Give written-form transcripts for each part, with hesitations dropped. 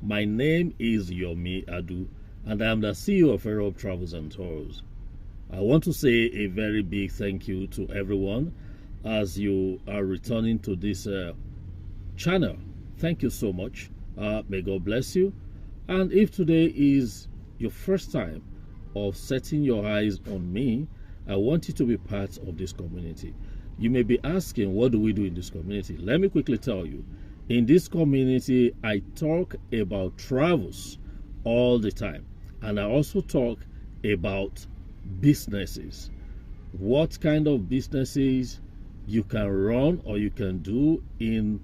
My name is Yomi Adu, and I am the CEO of Europe Travels and Tours. I want to say a very big thank you to everyone as you are returning to this channel. Thank you so much. May God bless you. And if today is your first time of setting your eyes on me, I want you to be part of this community. You may be asking, what do we do in this community? Let me quickly tell you. In this community, I talk about travels all the time. And I also talk about businesses. What kind of businesses you can run or you can do in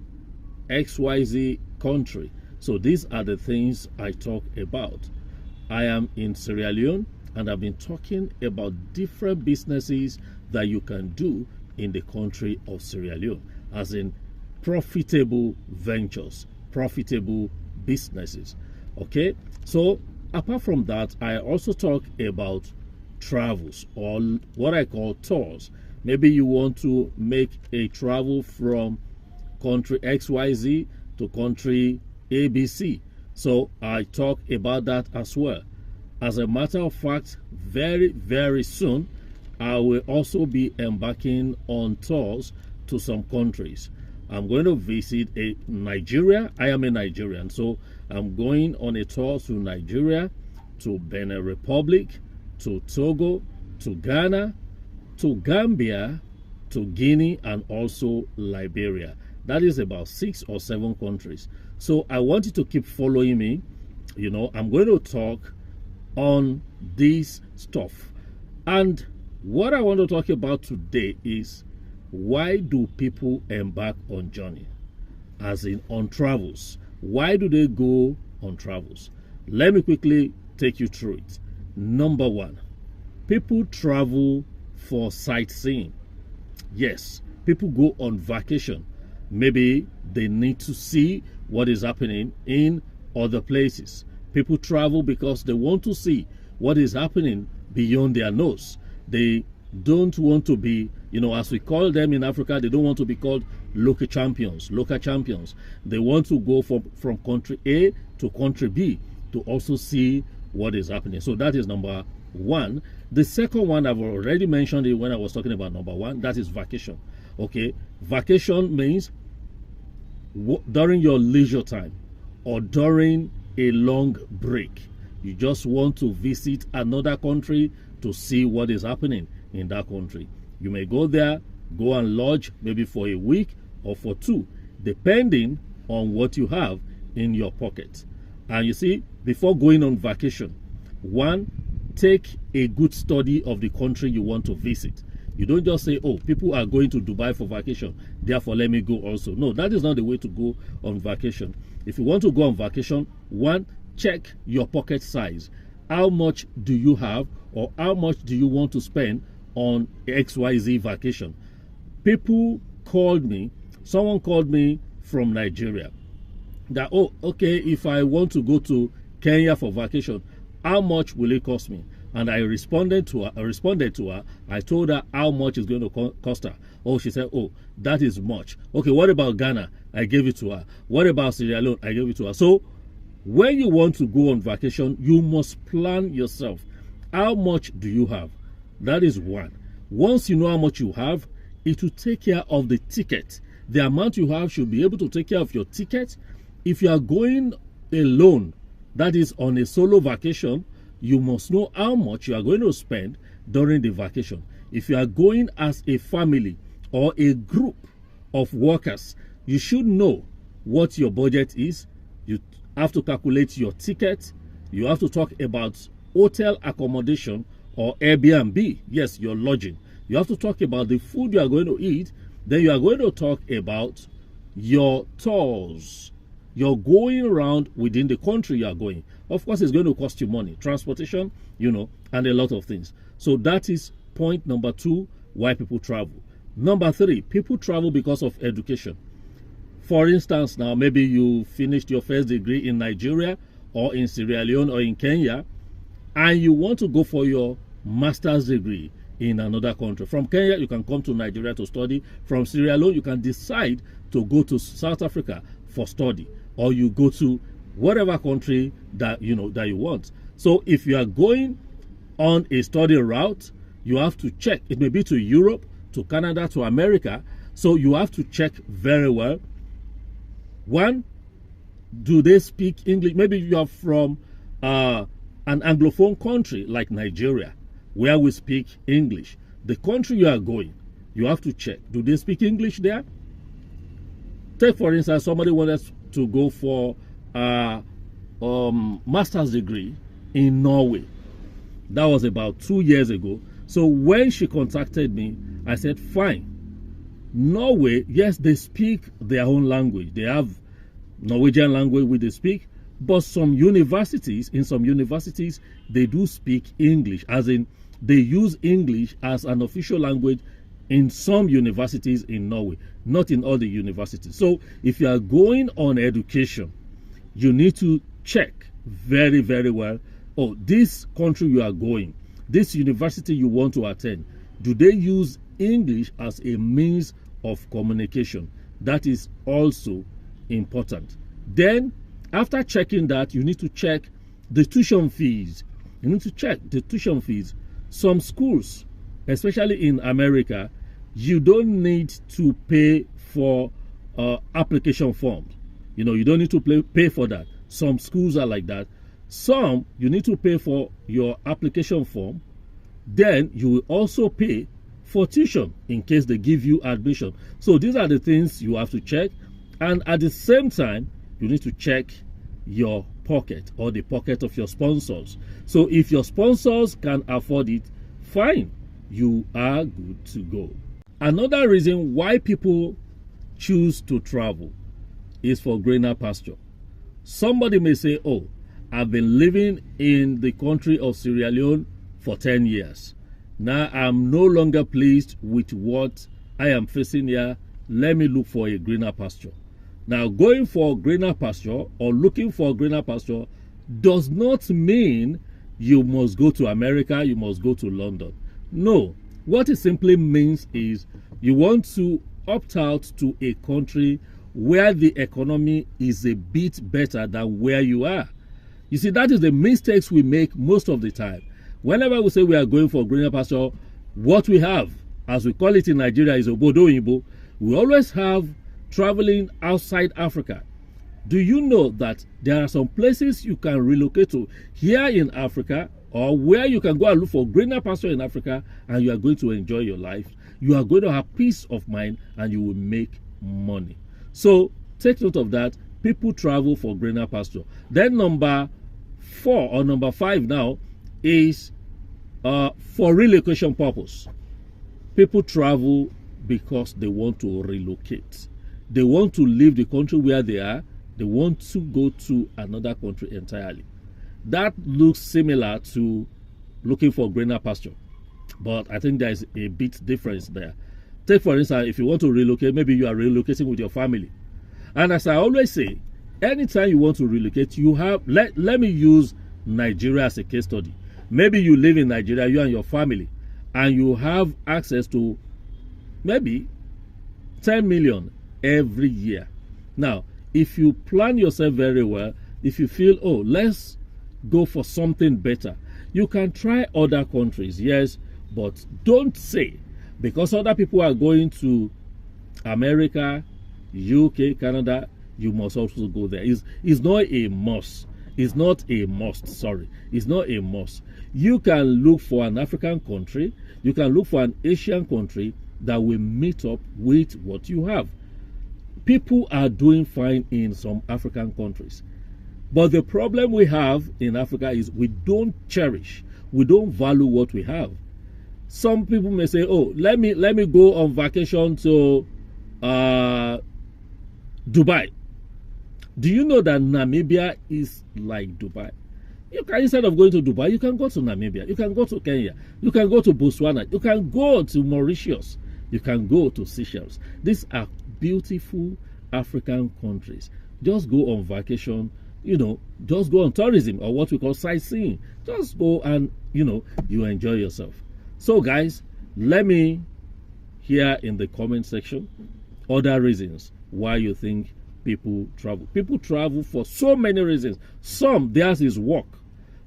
XYZ country. So these are the things I talk about. I am in Sierra Leone and I've been talking about different businesses that you can do in the country of Sierra Leone, as in profitable ventures, profitable businesses. Okay, so apart from that, I also talk about travels, or what I call tours. Maybe you want to make a travel from country XYZ to country ABC. So I talk about that as well. As a matter of fact, very, very soon, I will also be embarking on tours to some countries. I'm going to visit Nigeria. I am a Nigerian, so I'm going on a tour to Nigeria, to Benin Republic, to Togo, to Ghana, to Gambia, to Guinea, and also Liberia. That is about 6 or 7 countries. So I want you to keep following me. You know, I'm going to talk on this stuff. And what I want to talk about today is, why do people embark on journey? As in on travels. Why do they go on travels? Let me quickly take you through it. Number one, people travel for sightseeing. Yes, people go on vacation. Maybe they need to see what is happening in other places. People travel because they want to see what is happening beyond their nose. They don't want to be, you know, as we call them in Africa, they don't want to be called local champions. They want to go from country A to country B to also see what is happening. So that is number one. The second one, I've already mentioned it when I was talking about number one, that is vacation. Okay, vacation means during your leisure time or during a long break, you just want to visit another country to see what is happening in that country. You may go there, go and lodge maybe for a week or for 2, depending on what you have in your pocket. And you see, before going on vacation, one, take a good study of the country you want to visit. You don't just say, oh, people are going to Dubai for vacation, therefore let me go also. No, that is not the way to go on vacation. If you want to go on vacation, one, check your pocket size. How much do you have, or how much do you want to spend on XYZ vacation? People called me, someone called me from Nigeria, that, oh, okay, if I want to go to Kenya for vacation, how much will it cost me? And I responded to her. I told her how much it's going to cost her. Oh, she said, oh, that is much. Okay, what about Ghana? I gave it to her. What about Sierra Leone? I gave it to her. So when you want to go on vacation, you must plan yourself. How much do you have? That is one. Once you know how much you have, it will take care of the ticket. The amount you have should be able to take care of your ticket. If you are going alone, that is on a solo vacation, you must know how much you are going to spend during the vacation. If you are going as a family or a group of workers, you should know what your budget is. You have to calculate your ticket. You have to talk about hotel accommodation or Airbnb. Yes, your lodging. You have to talk about the food you are going to eat. Then you are going to talk about your tours. You're going around within the country you are going. Of course, it's going to cost you money, transportation, you know, and a lot of things. So that is point number 2, why people travel. Number 3, people travel because of education. For instance, now maybe you finished your first degree in Nigeria or in Sierra Leone or in Kenya, and you want to go for your master's degree in another country. From Kenya, you can come to Nigeria to study. From Sierra Leone, you can decide to go to South Africa for study, or you go to whatever country that that you want. So if you are going on a study route, you have to check. It may be to Europe, to Canada, to America. So you have to check very well. One, do they speak English? Maybe you are from an Anglophone country like Nigeria, where we speak English. The country you are going, you have to check. Do they speak English there? Take, for instance, somebody wanted to go for a master's degree in Norway. That was about 2 years ago. So when she contacted me, I said, fine. Norway, yes, they speak their own language. They have Norwegian language which they speak, but in some universities, they do speak English, as in they use English as an official language in some universities in Norway, not in all the universities. So if you are going on education, you need to check very, very well. Oh, this country you are going, this university you want to attend, do they use English as a means of communication? That is also important. Then, after checking that, you need to check the tuition fees. You need to check the tuition fees. Some schools, especially in America, you don't need to pay for application forms. You don't need to pay for that. Some schools are like that. Some, you need to pay for your application form. Then you will also pay for tuition in case they give you admission. So these are the things you have to check. And at the same time, you need to check your pocket or the pocket of your sponsors. So if your sponsors can afford it, fine, you are good to go. Another reason why people choose to travel is for greener pasture. Somebody may say, oh, I've been living in the country of Sierra Leone for 10 years. Now I'm no longer pleased with what I am facing here. Let me look for a greener pasture. Now, going for greener pasture or looking for greener pasture does not mean you must go to America, you must go to London. No, what it simply means is you want to opt out to a country where the economy is a bit better than where you are. You see, that is the mistakes we make most of the time. Whenever we say we are going for greener pasture, what we have, as we call it in Nigeria, is obodo oyinbo. We always have traveling outside Africa. Do you know that there are some places you can relocate to here in Africa, or where you can go and look for greener pasture in Africa, and you are going to enjoy your life? You are going to have peace of mind, and you will make money. So take note of that. People travel for greener pasture. Then number 4 or number 5 now is for relocation purpose. People travel because they want to relocate. They want to leave the country where they are. They want to go to another country entirely. That looks similar to looking for greener pasture, but I think there is a bit difference there. Take, for instance, if you want to relocate, maybe you are relocating with your family. And as I always say, anytime you want to relocate, you have, let me use Nigeria as a case study. Maybe you live in Nigeria, you and your family, and you have access to maybe 10 million every year. Now, if you plan yourself very well, if you feel, oh, let's go for something better, you can try other countries, yes, but don't say, because other people are going to America, UK, Canada, you must also go there. It's not a must. It's not a must, sorry. It's not a must. You can look for an African country, you can look for an Asian country that will meet up with what you have. People are doing fine in some African countries. But the problem we have in Africa is we don't cherish, we don't value what we have. Some people may say, oh, let me go on vacation to Dubai. Do you know that Namibia is like Dubai? You can, instead of going to Dubai, you can go to Namibia, you can go to Kenya, you can go to Botswana, you can go to Mauritius, you can go to Seychelles. These are beautiful African countries. Just go on vacation, just go on tourism, or what we call sightseeing. Just go and, you enjoy yourself. So guys, let me hear in the comment section other reasons why you think people travel. People travel for so many reasons. Some, theirs is work,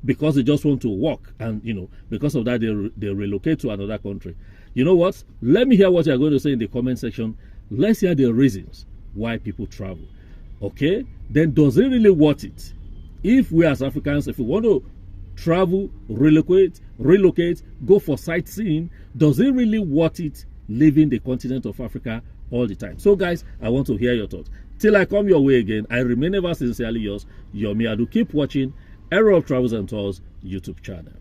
because they just want to work, and because of that they relocate to another country. You know what? Let me hear what you're going to say in the comment section. Let's hear the reasons why people travel. Okay? Then does it really worth it? If we as Africans, if we want to travel, relocate, go for sightseeing, does it really worth it leaving the continent of Africa all the time? So guys, I want to hear your thoughts. Till I come your way again, I remain ever sincerely yours, Yomi Adu. Keep watching Era of Travels and Tours YouTube channel.